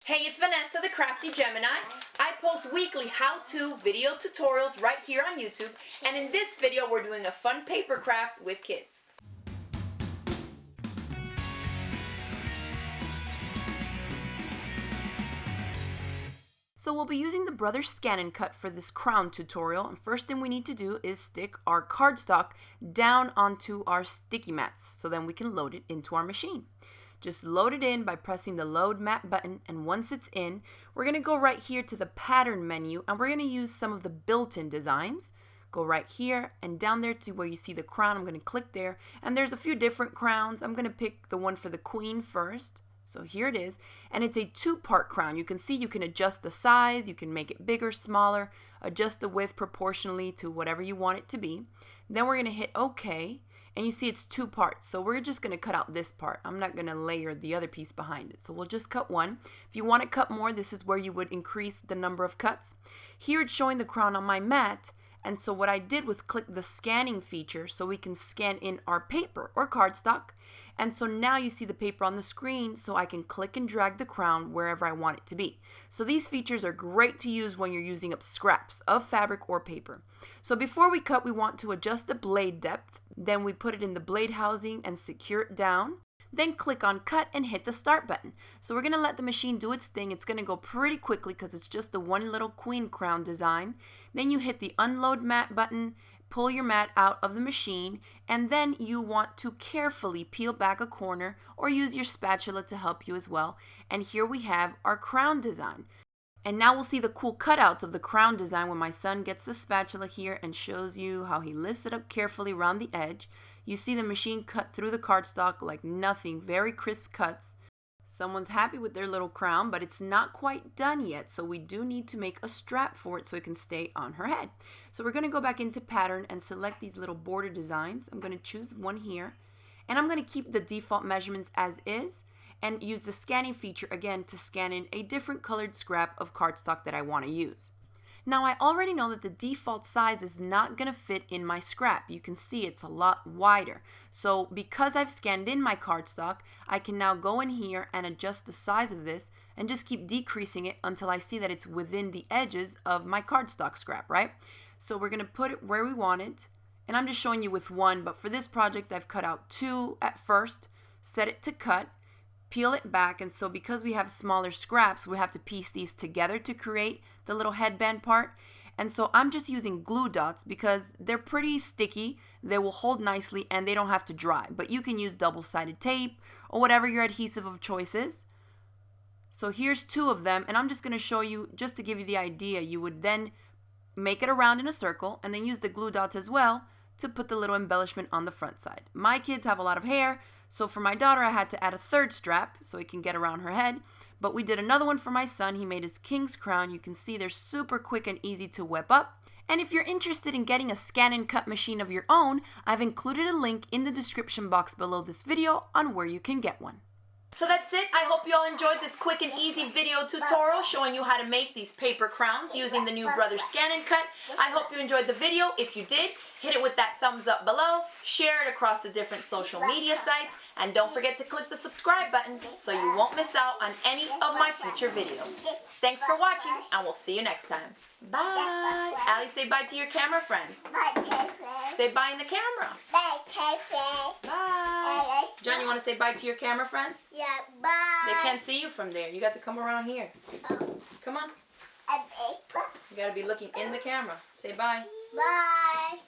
Hey, it's Vanessa, the Crafty Gemini. I post weekly how-to video tutorials right here on YouTube, and in this video we're doing a fun paper craft with kids. So we'll be using the Brothers Scan and Cut for this crown tutorial, and first thing we need to do is stick our cardstock down onto our sticky mats so then we can load it into our machine. Just load it in by pressing the load mat button, and once it's in, we're going to go right here to the pattern menu and we're going to use some of the built-in designs. Go right here and down there to where you see the crown. I'm going to click there, and there's a few different crowns. I'm going to pick the one for the queen first. So here it is, and it's a two-part crown. You can see you can adjust the size, you can make it bigger, smaller, adjust the width proportionally to whatever you want it to be. Then we're going to hit OK. And you see it's two parts, so we're just going to cut out this part. I'm not going to layer the other piece behind it, so we'll just cut one. If you want to cut more, this is where you would increase the number of cuts. Here it's showing the crown on my mat, and so what I did was click the scanning feature so we can scan in our paper or cardstock. And so now you see the paper on the screen, so I can click and drag the crown wherever I want it to be. So these features are great to use when you're using up scraps of fabric or paper. So before we cut, we want to adjust the blade depth. Then we put it in the blade housing and secure it down. Then click on cut and hit the start button. So we're going to let the machine do its thing. It's going to go pretty quickly because it's just the one little queen crown design. Then you hit the unload mat button, pull your mat out of the machine, and then you want to carefully peel back a corner or use your spatula to help you as well. And here we have our crown design. And now we'll see the cool cutouts of the crown design when my son gets the spatula here and shows you how he lifts it up carefully around the edge. You see the machine cut through the cardstock like nothing, very crisp cuts. Someone's happy with their little crown, but it's not quite done yet, so we do need to make a strap for it so it can stay on her head. So we're going to go back into pattern and select these little border designs. I'm going to choose one here, and I'm going to keep the default measurements as is and use the scanning feature again to scan in a different colored scrap of cardstock that I want to use. Now I already know that the default size is not going to fit in my scrap. You can see it's a lot wider. So because I've scanned in my cardstock, I can now go in here and adjust the size of this and just keep decreasing it until I see that it's within the edges of my cardstock scrap, right? So we're going to put it where we want it. And I'm just showing you with one, but for this project I've cut out two at first, set it to cut, peel it back, and so because we have smaller scraps, we have to piece these together to create the little headband part. And so I'm just using glue dots because they're pretty sticky, they will hold nicely, and they don't have to dry. But you can use double-sided tape or whatever your adhesive of choice is. So here's two of them, and I'm just going to show you just to give you the idea. You would then make it around in a circle and then use the glue dots as well to put the little embellishment on the front side. My kids have a lot of hair, so for my daughter I had to add a third strap so it can get around her head. But we did another one for my son. He made his king's crown. You can see they're super quick and easy to whip up. And if you're interested in getting a scan and cut machine of your own, I've included a link in the description box below this video on where you can get one. So that's it. I hope you all enjoyed this quick and easy video tutorial showing you how to make these paper crowns using the new Brothers Scan and Cut. I hope you enjoyed the video. If you did, hit it with that thumbs up below, share it across the different social media sites, and don't forget to click the subscribe button so you won't miss out on any of my future videos. Thanks for watching, and we'll see you next time. Bye. Allie, say bye to your camera friends. Say bye in the camera. Bye. John, you want to say bye to your camera friends? Yeah, bye. They can't see you from there. You got to come around here. Come on. You got to be looking in the camera. Say bye. Bye.